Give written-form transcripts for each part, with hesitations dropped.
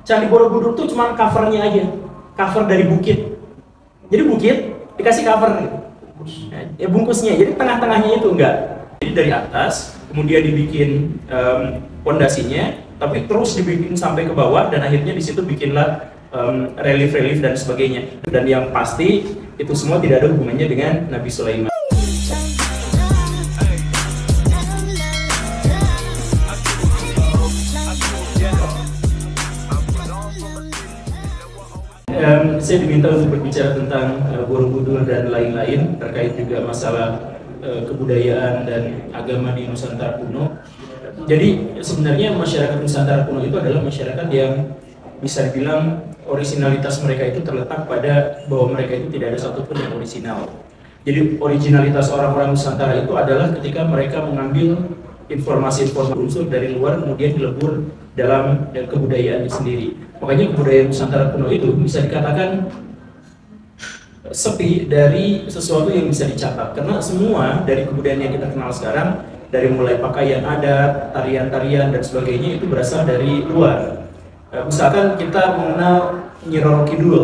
Candi Borobudur tuh cuma covernya aja, cover dari bukit. Jadi bukit dikasih cover, ya bungkusnya. Jadi tengah-tengahnya itu enggak. Jadi dari atas, kemudian dibikin pondasinya, tapi terus dibikin sampai ke bawah dan akhirnya di situ bikinlah relief-relief dan sebagainya. Dan yang pasti itu semua tidak ada hubungannya dengan Nabi Sulaiman. Saya diminta untuk berbicara tentang Borobudur dan lain-lain terkait juga masalah kebudayaan dan agama di Nusantara kuno. Jadi sebenarnya masyarakat Nusantara kuno itu adalah masyarakat yang bisa dibilang originalitas mereka itu terletak pada bahwa mereka itu tidak ada satupun yang original. Jadi originalitas orang-orang Nusantara itu adalah ketika mereka mengambil informasi-informasi unsur dari luar kemudian dilebur dalam kebudayaannya sendiri. Makanya kebudayaan Nusantara kuno itu bisa dikatakan sepi dari sesuatu yang bisa dicatat, karena semua dari kebudayaan yang kita kenal sekarang, dari mulai pakaian adat, tarian-tarian dan sebagainya itu berasal dari luar. Misalkan kita mengenal Nyi Roro Kidul,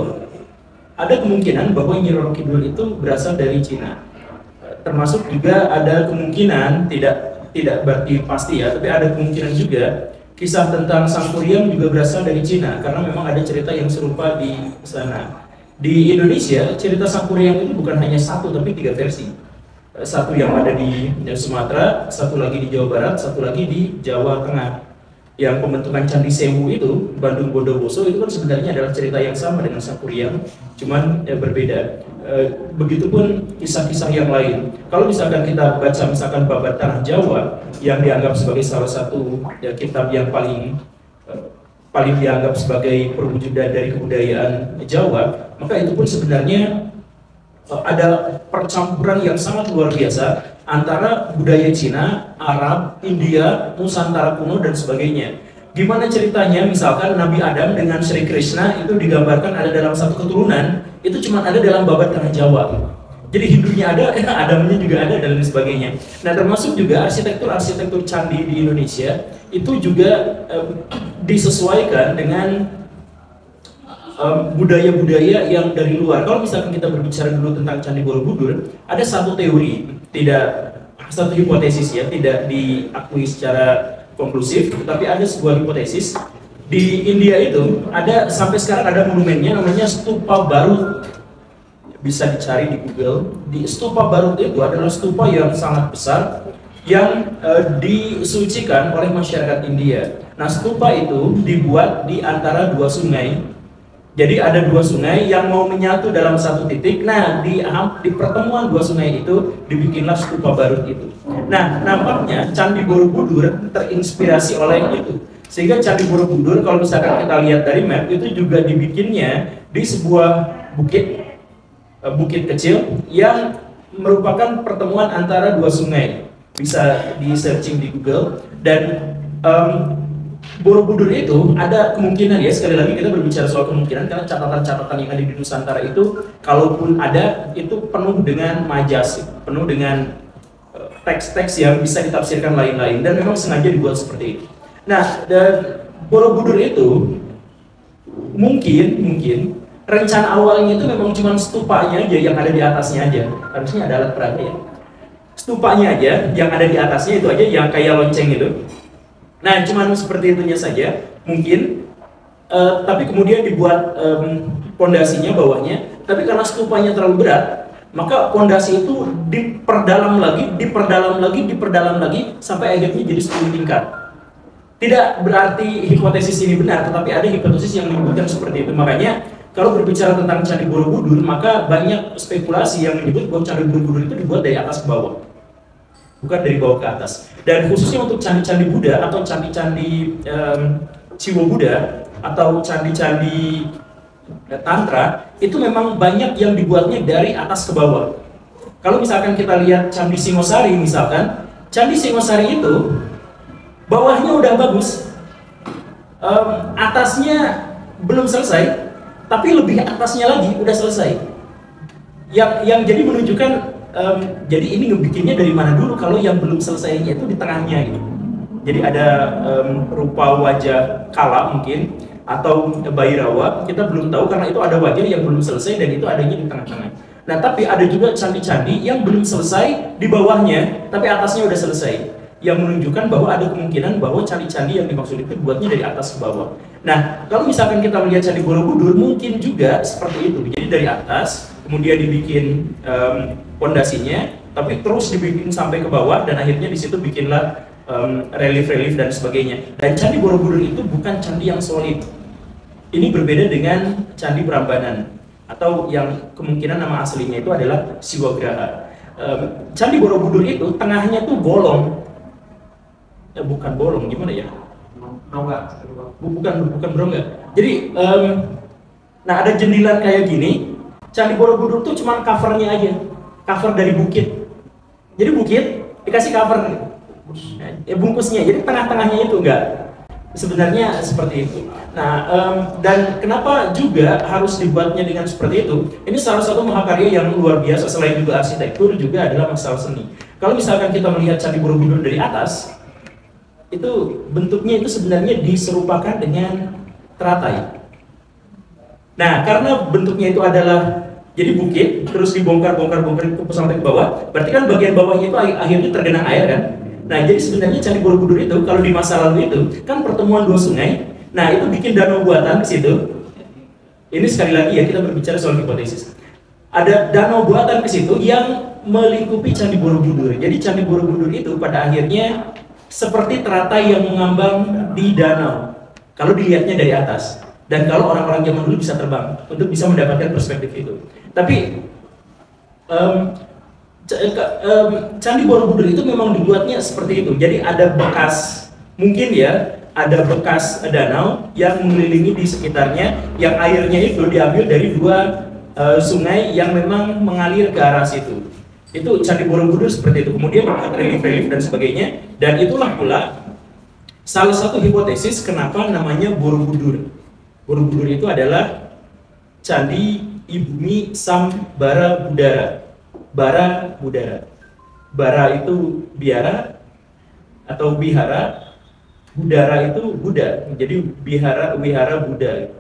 ada kemungkinan bahwa Nyi Roro Kidul itu berasal dari Cina. Termasuk juga ada kemungkinan, tidak berarti pasti ya, tapi ada kemungkinan juga kisah tentang Sang Kuryang juga berasal dari Cina, karena memang ada cerita yang serupa di sana. Di Indonesia, cerita Sang Kuryang itu bukan hanya satu, tapi 3 versi. Satu yang ada di Sumatera, satu lagi di Jawa Barat, satu lagi di Jawa Tengah. Yang pembentukan Candi Sewu itu, Bandung Bondowoso, itu kan sebenarnya adalah cerita yang sama dengan Sang Kuryang, cuman berbeda. Begitupun kisah-kisah yang lain. Kalau misalkan kita baca misalkan Babat Tanah Jawa yang dianggap sebagai salah satu kitab yang paling dianggap sebagai perwujudan dari kebudayaan Jawa, maka itu pun sebenarnya ada percampuran yang sangat luar biasa antara budaya Cina, Arab, India, Nusantara kuno dan sebagainya. Gimana ceritanya misalkan Nabi Adam dengan Sri Krishna itu digambarkan ada dalam satu keturunan, itu cuma ada dalam Babat Tanah Jawa. Jadi Hindunya ada, Adamnya juga ada dan lain sebagainya. Nah, termasuk juga arsitektur candi di Indonesia itu juga disesuaikan dengan budaya-budaya yang dari luar. Kalau misalkan kita berbicara dulu tentang Candi Borobudur, ada satu teori, satu hipotesis ya, tidak diakui secara konklusif, tapi ada sebuah hipotesis. Di India itu ada, sampai sekarang ada monumennya namanya Stupa Barut. Bisa dicari di Google. Di Stupa Barut itu adalah stupa yang sangat besar yang disucikan oleh masyarakat India. Nah, stupa itu dibuat di antara 2 sungai. Jadi ada 2 sungai yang mau menyatu dalam satu titik. Nah, di pertemuan 2 sungai itu dibikinlah Stupa Barut itu. Nah, nampaknya Candi Borobudur terinspirasi oleh itu. Sehingga Candi Borobudur kalau misalkan kita lihat dari map itu juga dibikinnya di sebuah bukit kecil yang merupakan pertemuan antara 2 sungai. Bisa di searching di Google. Dan Borobudur itu ada kemungkinan ya, sekali lagi kita berbicara soal kemungkinan karena catatan-catatan yang ada di Nusantara itu kalaupun ada itu penuh dengan majas, penuh dengan teks-teks yang bisa ditafsirkan lain-lain dan memang sengaja dibuat seperti itu. Nah, dan Borobudur itu mungkin rencana awalnya itu memang cuma stupanya aja yang ada di atasnya aja. Harusnya ada alat peraga ya. Stupanya aja yang ada di atasnya itu aja yang kayak lonceng itu. Nah, cuman seperti itunya saja mungkin, tapi kemudian dibuat pondasinya bawahnya. Tapi karena stupanya terlalu berat, maka pondasi itu diperdalam lagi sampai akhirnya jadi 10 tingkat. Tidak berarti hipotesis ini benar, tetapi ada hipotesis yang menyebutkan seperti itu. Makanya kalau berbicara tentang Candi Borobudur, maka banyak spekulasi yang menyebut bahwa Candi Borobudur itu dibuat dari atas ke bawah, bukan dari bawah ke atas. Dan khususnya untuk candi-candi Buddha atau candi-candi Ciwo Buddha atau candi-candi Tantra, itu memang banyak yang dibuatnya dari atas ke bawah. Kalau misalkan kita lihat Candi Singosari misalkan, Candi Singosari itu bawahnya udah bagus, atasnya belum selesai, tapi lebih atasnya lagi udah selesai. Yang jadi menunjukkan jadi ini ngebikinnya dari mana dulu kalau yang belum selesainya itu di tengahnya gitu. Jadi ada rupa wajah kala mungkin atau Bhairawa, kita belum tahu karena itu ada wajah yang belum selesai dan itu adanya di tengah-tengah. Nah, tapi ada juga candi-candi yang belum selesai di bawahnya, tapi atasnya udah selesai, yang menunjukkan bahwa ada kemungkinan bahwa candi-candi yang dimaksud itu buatnya dari atas ke bawah. Nah, kalau misalkan kita melihat Candi Borobudur, mungkin juga seperti itu. Jadi dari atas, kemudian dibikin pondasinya, tapi terus dibikin sampai ke bawah, dan akhirnya di situ bikinlah relief-relief dan sebagainya. Dan Candi Borobudur itu bukan candi yang solid. Ini berbeda dengan Candi Prambanan, atau yang kemungkinan nama aslinya itu adalah Siwagraha. Candi Borobudur itu tengahnya tuh bolong. Bukan bolong, gimana ya? Bukan berongga. Jadi, nah ada jendela kayak gini. Candi Borobudur tuh cuma covernya aja, cover dari bukit. Jadi bukit dikasih cover, bungkusnya. Jadi tengah-tengahnya itu enggak. Sebenarnya seperti itu. Nah, dan kenapa juga harus dibuatnya dengan seperti itu? Ini salah satu mahakarya yang luar biasa. Selain juga arsitektur, juga adalah masalah seni. Kalau misalkan kita melihat Candi Borobudur dari atas, itu bentuknya itu sebenarnya diserupakan dengan teratai. Nah, karena bentuknya itu adalah jadi bukit, terus dibongkar sampai ke bawah, berarti kan bagian bawahnya itu akhirnya tergenang air kan? Nah, jadi sebenarnya Candi Borobudur itu kalau di masa lalu itu kan pertemuan dua sungai. Nah, itu bikin danau buatan ke situ. Ini sekali lagi ya, kita berbicara soal hipotesis. Ada danau buatan ke situ yang melingkupi Candi Borobudur. Jadi Candi Borobudur itu pada akhirnya seperti teratai yang mengambang di danau kalau dilihatnya dari atas, dan kalau orang-orang zaman dulu bisa terbang untuk bisa mendapatkan perspektif itu. Tapi Candi Borobudur itu memang dibuatnya seperti itu. Jadi ada bekas, mungkin ya, ada bekas danau yang mengelilingi di sekitarnya, yang airnya itu diambil dari dua sungai yang memang mengalir ke arah situ. Itu Candi Borobudur seperti itu. Kemudian relief-relief dan sebagainya. Dan itulah pula salah satu hipotesis kenapa namanya Borobudur. Borobudur itu adalah Candi Ibumi Sambara Budara. Bara Budara. Bara itu biara atau bihara. Budara itu Buddha. Jadi wihara Buddha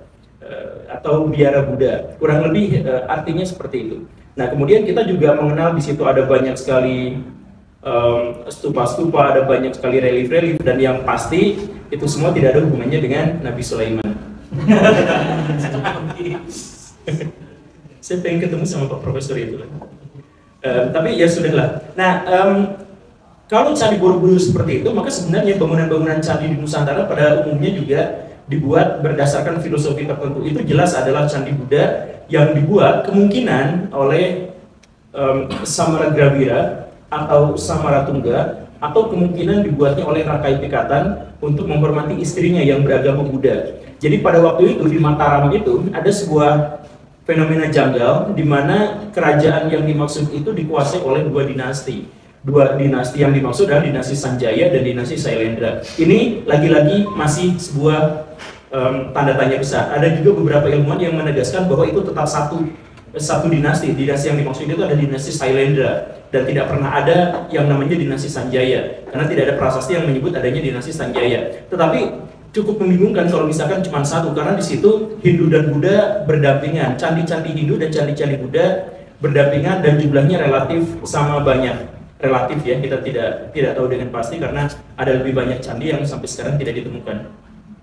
atau biara Buddha. Kurang lebih artinya seperti itu. Nah, kemudian kita juga mengenal di situ ada banyak sekali stupa-stupa, ada banyak sekali relief-relief, dan yang pasti itu semua tidak ada hubungannya dengan Nabi Sulaiman. Saya pengen ketemu sama Pak Profesor itu. Tapi ya sudahlah. Nah, kalau Candi Borobudur seperti itu, maka sebenarnya bangunan-bangunan candi di Nusantara pada umumnya juga dibuat berdasarkan filosofi tertentu. Itu jelas adalah candi Buddha yang dibuat kemungkinan oleh Samaragrawira atau Samaratungga, atau kemungkinan dibuatnya oleh Rakai Pikatan untuk menghormati istrinya yang beragama Buddha. Jadi pada waktu itu di Mataram itu ada sebuah fenomena janggal di mana kerajaan yang dimaksud itu dikuasai oleh dua dinasti. Dua dinasti yang dimaksud adalah dinasti Sanjaya dan dinasti Sailendra. Ini lagi-lagi masih sebuah tanda tanya besar. Ada juga beberapa ilmuwan yang menegaskan bahwa itu tetap satu dinasti. Dinasti yang dimaksud itu ada dinasti Sailendra, dan tidak pernah ada yang namanya dinasti Sanjaya, karena tidak ada prasasti yang menyebut adanya dinasti Sanjaya. Tetapi cukup membingungkan kalau misalkan cuma satu, karena di situ Hindu dan Buddha berdampingan. Candi-candi Hindu dan candi-candi Buddha berdampingan dan jumlahnya relatif sama banyak. Relatif ya, kita tidak tahu dengan pasti karena ada lebih banyak candi yang sampai sekarang tidak ditemukan.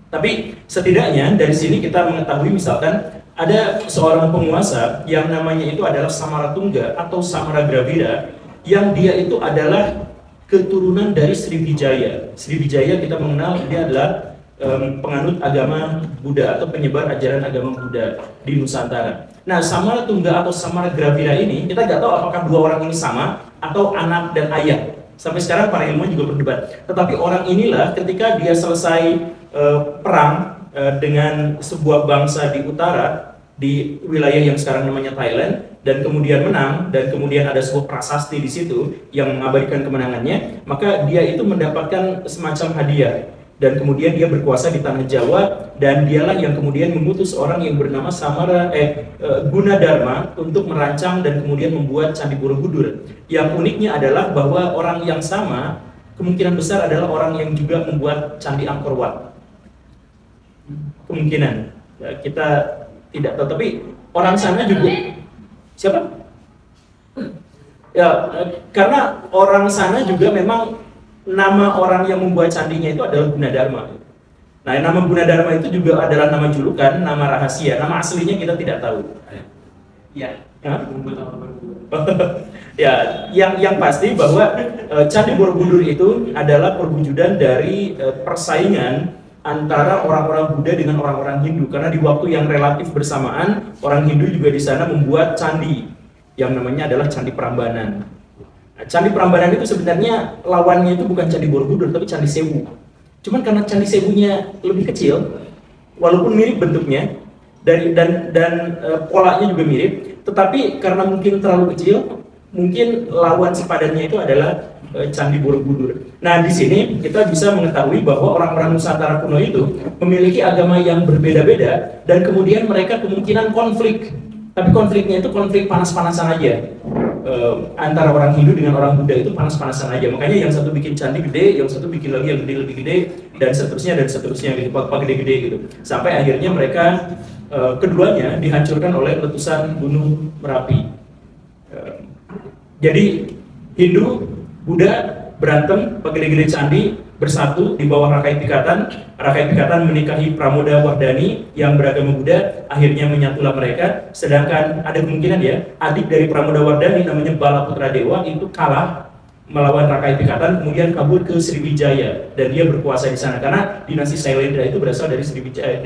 Tapi setidaknya dari sini kita mengetahui misalkan ada seorang penguasa yang namanya itu adalah Samaratungga atau Samaragrawira, yang dia itu adalah keturunan dari Sriwijaya. Sriwijaya kita mengenal dia adalah penganut agama Buddha atau penyebar ajaran agama Buddha di Nusantara. Nah, Samaratungga atau Samaragrawira ini kita nggak tahu apakah dua orang ini sama atau anak dan ayah. Sampai sekarang para ilmuwan juga berdebat. Tetapi orang inilah ketika dia selesai perang dengan sebuah bangsa di utara, di wilayah yang sekarang namanya Thailand, dan kemudian menang, dan kemudian ada sebuah prasasti di situ yang mengabadikan kemenangannya, maka dia itu mendapatkan semacam hadiah, dan kemudian dia berkuasa di tanah Jawa, dan dialah yang kemudian mengutus orang yang bernama Gunadarma untuk merancang dan kemudian membuat Candi Borobudur. Yang uniknya adalah bahwa orang yang sama kemungkinan besar adalah orang yang juga membuat Candi Angkor Wat. kemungkinan. Ya, kita tidak tahu, tapi orang sana juga siapa? Ya, karena orang sana juga memang nama orang yang membuat candinya itu adalah Gunadarma. Nah, nama Gunadarma itu juga adalah nama julukan, nama rahasia, nama aslinya kita tidak tahu. Ya, ya, yang pasti bahwa Candi Borobudur itu adalah perwujudan dari persaingan antara orang-orang Buddha dengan orang-orang Hindu, karena di waktu yang relatif bersamaan orang Hindu juga di sana membuat candi yang namanya adalah Candi Prambanan. Nah, Candi Prambanan itu sebenarnya lawannya itu bukan Candi Borobudur tapi Candi Sewu. Cuman karena Candi Sewunya lebih kecil, walaupun mirip bentuknya dan polanya juga mirip, tetapi karena mungkin terlalu kecil, mungkin lawan sepadannya itu adalah Candi Borobudur. Nah, di sini kita bisa mengetahui bahwa orang-orang Nusantara kuno itu memiliki agama yang berbeda-beda dan kemudian mereka kemungkinan konflik. Tapi konfliknya itu konflik panas-panasan aja. Antara orang Hindu dengan orang Buddha itu panas-panasan aja. Makanya yang satu bikin candi gede, yang satu bikin lagi yang gede lebih gede, dan seterusnya gitu, pak gede-gede gitu. Sampai akhirnya mereka keduanya dihancurkan oleh letusan Gunung Merapi. Jadi Hindu, Buddha berantem, pak gede-gede candi bersatu di bawah Rakai Pikatan. Rakai Pikatan menikahi Pramoda Wardani yang beragama Buddha, akhirnya menyatulah mereka. Sedangkan ada kemungkinan ya, adik dari Pramoda Wardani namanya Balaputra Dewa itu kalah melawan Rakai Pikatan, kemudian kabur ke Sriwijaya dan dia berkuasa di sana karena dinasti Sailendra itu berasal dari Sriwijaya,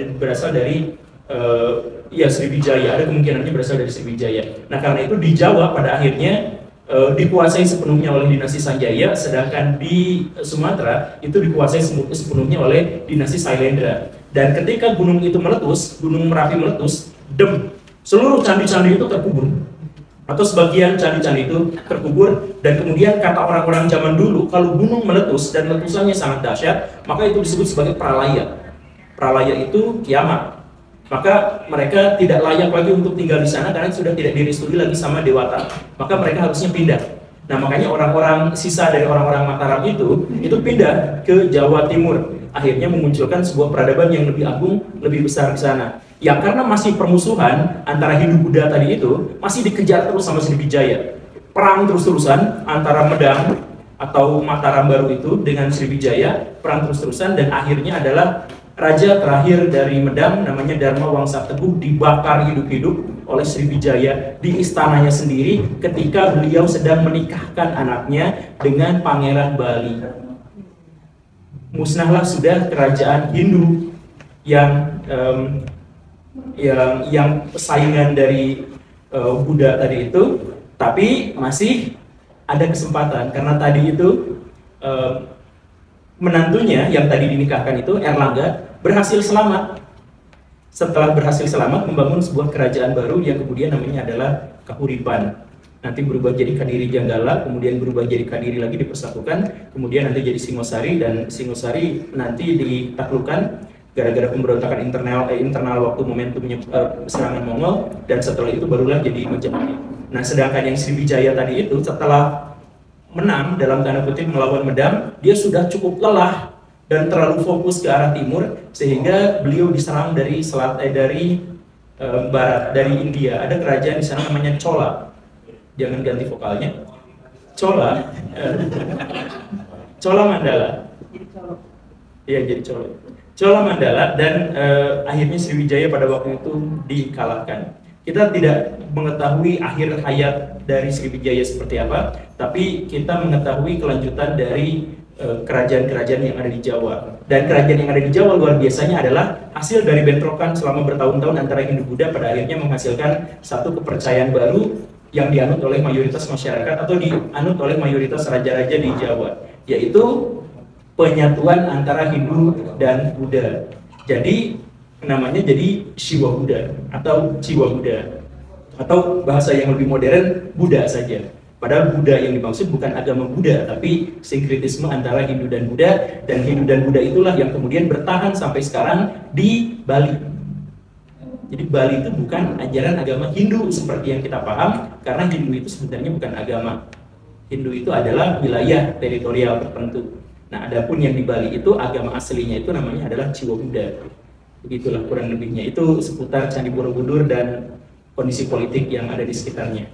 Sriwijaya. Ada kemungkinannya berasal dari Sriwijaya. Nah, karena itu di Jawa pada akhirnya dikuasai sepenuhnya oleh dinasti Sanjaya, sedangkan di Sumatera itu dikuasai sepenuhnya oleh dinasti Sailendra. Dan ketika gunung itu meletus, Gunung Merapi meletus, seluruh candi-candi itu terkubur, atau sebagian candi-candi itu terkubur. Dan kemudian kata orang-orang zaman dulu, kalau gunung meletus dan letusannya sangat dahsyat, maka itu disebut sebagai pralaya. Pralaya itu kiamat. Maka mereka tidak layak lagi untuk tinggal di sana karena sudah tidak direstui lagi sama Dewata. Maka mereka harusnya pindah. Nah, makanya orang-orang sisa dari orang-orang Mataram itu pindah ke Jawa Timur. Akhirnya memunculkan sebuah peradaban yang lebih agung, lebih besar di sana. Yang karena masih permusuhan antara Hindu Buddha tadi itu masih dikejar terus sama Sriwijaya. Perang terus-terusan antara Medang atau Mataram baru itu dengan Sriwijaya, perang terus-terusan, dan akhirnya adalah raja terakhir dari Medang namanya Dharma Wangsa Teguh dibakar hidup-hidup oleh Sriwijaya di istananya sendiri ketika beliau sedang menikahkan anaknya dengan Pangeran Bali. Musnahlah sudah kerajaan Hindu yang saingan dari Buddha tadi itu, tapi masih ada kesempatan karena tadi itu menantunya yang tadi dinikahkan itu Erlangga berhasil selamat. Setelah berhasil selamat membangun sebuah kerajaan baru yang kemudian namanya adalah Kahuripan. Nanti berubah jadi Kadiri Janggala, kemudian berubah jadi Kadiri lagi dipersatukan, kemudian nanti jadi Singosari, dan Singosari nanti ditaklukkan gara-gara pemberontakan internal waktu momentumnya serangan Mongol, dan setelah itu barulah jadi Majapahit. Nah, sedangkan yang Sriwijaya tadi itu setelah menang dalam tanda kutip melawan Medang, dia sudah cukup lelah dan terlalu fokus ke arah timur sehingga beliau diserang dari barat, dari India. Ada kerajaan di sana namanya Chola. Jangan ganti vokalnya. Chola. Chola Mandala. Iya, jadi Chola. Chola Mandala, dan akhirnya Sriwijaya pada waktu itu dikalahkan. Kita tidak mengetahui akhir hayat dari Sriwijaya seperti apa, tapi kita mengetahui kelanjutan dari kerajaan-kerajaan yang ada di Jawa. Dan kerajaan yang ada di Jawa luar biasanya adalah hasil dari bentrokan selama bertahun-tahun antara Hindu Buddha, pada akhirnya menghasilkan satu kepercayaan baru yang dianut oleh mayoritas masyarakat atau dianut oleh mayoritas raja-raja di Jawa, yaitu penyatuan antara Hindu dan Buddha. Jadi namanya jadi Shiva Buddha atau Jiwa Buddha, atau bahasa yang lebih modern Buddha saja. Padahal Buddha yang dimaksud bukan agama Buddha, tapi sinkretisme antara Hindu dan Buddha, dan Hindu dan Buddha itulah yang kemudian bertahan sampai sekarang di Bali. Jadi Bali itu bukan ajaran agama Hindu seperti yang kita paham, karena Hindu itu sebenarnya bukan agama. Hindu itu adalah wilayah teritorial tertentu. Nah, adapun yang di Bali itu agama aslinya itu namanya adalah Jiwa Buddha. Begitulah kurang lebihnya. Itu seputar Candi Borobudur dan kondisi politik yang ada di sekitarnya.